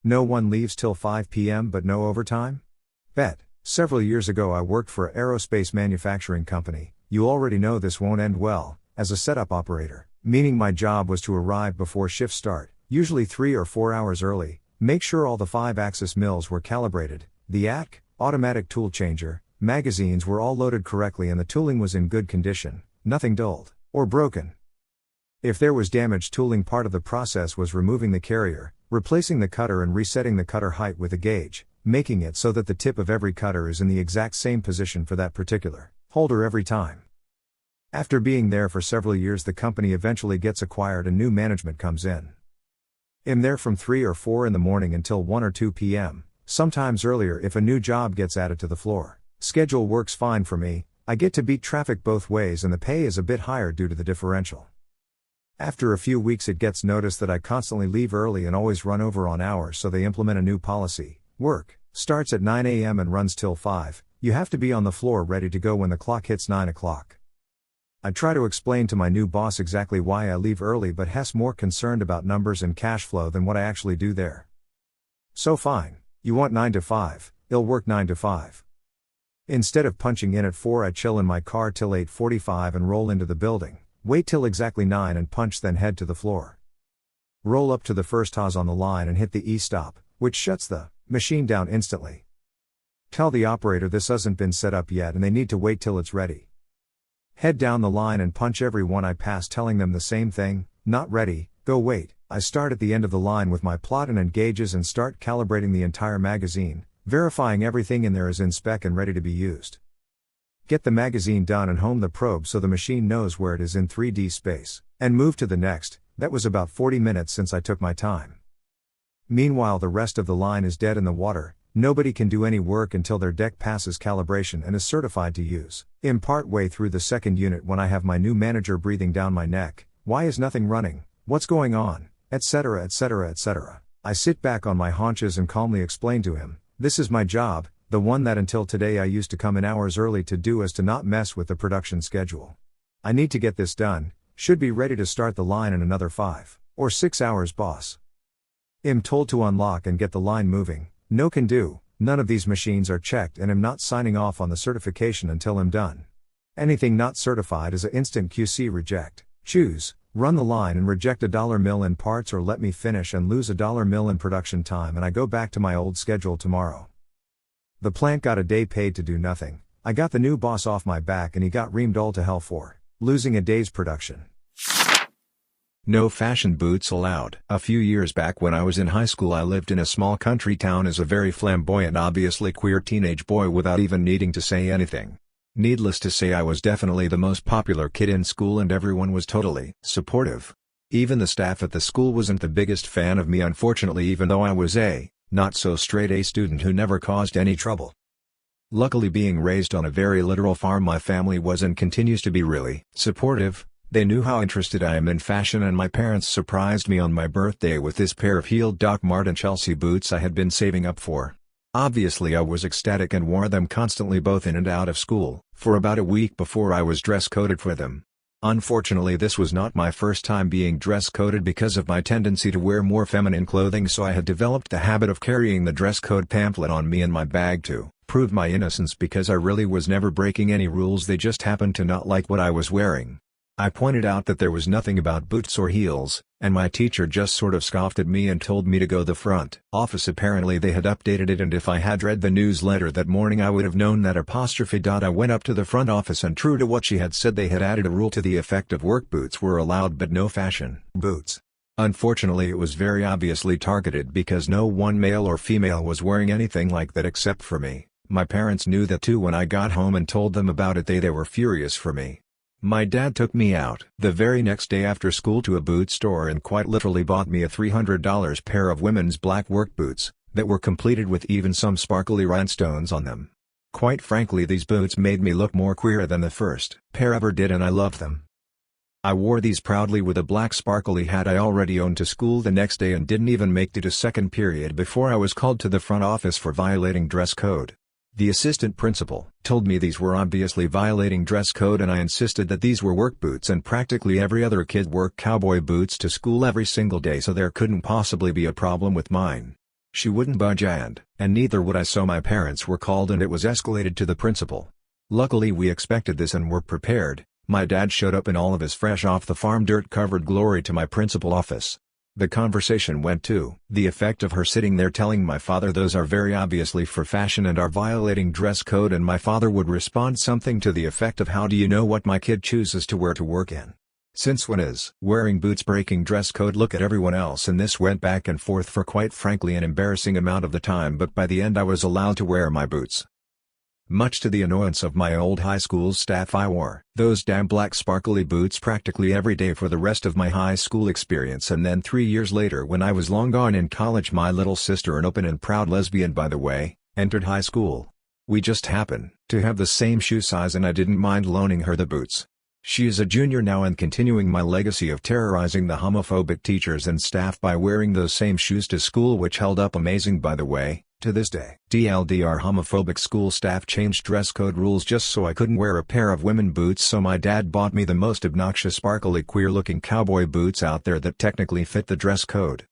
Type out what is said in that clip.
No one leaves till 5 p.m. but no overtime? Bet. Several years ago I worked for an aerospace manufacturing company. You already know this won't end well, as a setup operator, meaning my job was to arrive before shift start, usually 3 or 4 hours early, make sure all the 5-axis mills were calibrated, the ATC, automatic tool changer, magazines were all loaded correctly and the tooling was in good condition, nothing dulled or broken. If there was damaged tooling, part of the process was removing the carrier, replacing the cutter and resetting the cutter height with a gauge, making it so that the tip of every cutter is in the exact same position for that particular holder every time. After being there for several years, the company eventually gets acquired and new management comes in. I'm there from 3 or 4 in the morning until 1 or 2 p.m., sometimes earlier if a new job gets added to the floor. Schedule works fine for me, I get to beat traffic both ways and the pay is a bit higher due to the differential. After a few weeks it gets noticed that I constantly leave early and always run over on hours, so they implement a new policy. Work starts at 9 a.m. and runs till 5, you have to be on the floor ready to go when the clock hits 9 o'clock. I try to explain to my new boss exactly why I leave early, but he's more concerned about numbers and cash flow than what I actually do there. So fine, you want 9 to 5, I'll work 9 to 5. Instead of punching in at 4, I chill in my car till 8:45 and roll into the building, wait till exactly 9 and punch, then head to the floor. Roll up to the first HOS on the line and hit the E-stop, which shuts the machine down instantly. Tell the operator this hasn't been set up yet and they need to wait till it's ready. Head down the line and punch everyone I pass, telling them the same thing, not ready, go wait. I start at the end of the line with my plot and gauges and start calibrating the entire magazine, verifying everything in there is in spec and ready to be used. Get the magazine done and home the probe so the machine knows where it is in 3D space, and move to the next. That was about 40 minutes since I took my time. Meanwhile the rest of the line is dead in the water, nobody can do any work until their deck passes calibration and is certified to use. I'm part way through the second unit when I have my new manager breathing down my neck, why is nothing running, what's going on, etc, etc, etc. I sit back on my haunches and calmly explain to him, this is my job, the one that until today I used to come in hours early to do as to not mess with the production schedule. I need to get this done, should be ready to start the line in another 5 or 6 hours, boss. I'm told to unlock and get the line moving, no can do, none of these machines are checked and I'm not signing off on the certification until I'm done. Anything not certified is an instant QC reject. Choose, run the line and reject $1 mil in parts, or let me finish and lose $1 mil in production time and I go back to my old schedule tomorrow. The plant got a day paid to do nothing. I got the new boss off my back and he got reamed all to hell for losing a day's production. No fashion boots allowed. A few years back when I was in high school, I lived in a small country town as a very flamboyant, obviously queer teenage boy without even needing to say anything. Needless to say, I was definitely the most popular kid in school and everyone was totally supportive. Even the staff at the school wasn't the biggest fan of me, unfortunately, even though I was a not so straight A student who never caused any trouble. Luckily, being raised on a very literal farm, my family was and continues to be really supportive. They knew how interested I am in fashion and my parents surprised me on my birthday with this pair of heeled Doc Marten Chelsea boots I had been saving up for. Obviously I was ecstatic and wore them constantly both in and out of school, for about a week before I was dress coded for them. Unfortunately, this was not my first time being dress coded because of my tendency to wear more feminine clothing, so I had developed the habit of carrying the dress code pamphlet on me in my bag to prove my innocence, because I really was never breaking any rules, they just happened to not like what I was wearing. I pointed out that there was nothing about boots or heels, and my teacher just sort of scoffed at me and told me to go to the front office. Apparently they had updated it, and if I had read the newsletter that morning I would have known that apostrophe. I went up to the front office and true to what she had said, they had added a rule to the effect of work boots were allowed but no fashion boots. Unfortunately it was very obviously targeted because no one male or female was wearing anything like that except for me. My parents knew that too. When I got home and told them about it, they were furious for me. My dad took me out the very next day after school to a boot store and quite literally bought me a $300 pair of women's black work boots, that were completed with even some sparkly rhinestones on them. Quite frankly, these boots made me look more queer than the first pair ever did, and I loved them. I wore these proudly with a black sparkly hat I already owned to school the next day and didn't even make it to second period before I was called to the front office for violating dress code. The assistant principal told me these were obviously violating dress code, and I insisted that these were work boots, and practically every other kid wore cowboy boots to school every single day, so there couldn't possibly be a problem with mine. She wouldn't budge and neither would I, so my parents were called and it was escalated to the principal. Luckily we expected this and were prepared. My dad showed up in all of his fresh off the farm dirt-covered glory to my principal office. The conversation went to the effect of her sitting there telling my father those are very obviously for fashion and are violating dress code, and my father would respond something to the effect of, how do you know what my kid chooses to wear to work in? Since when is wearing boots breaking dress code? Look at everyone else. And this went back and forth for quite frankly an embarrassing amount of the time, but by the end I was allowed to wear my boots. Much to the annoyance of my old high school staff, I wore those damn black sparkly boots practically every day for the rest of my high school experience. And then 3 years later, when I was long gone in college, my little sister, an open and proud lesbian by the way, entered high school. We just happen to have the same shoe size and I didn't mind loaning her the boots. She is a junior now and continuing my legacy of terrorizing the homophobic teachers and staff by wearing those same shoes to school, which held up amazing by the way, to this day. TLDR, homophobic school staff changed dress code rules just so I couldn't wear a pair of women boots, so my dad bought me the most obnoxious sparkly queer looking cowboy boots out there that technically fit the dress code.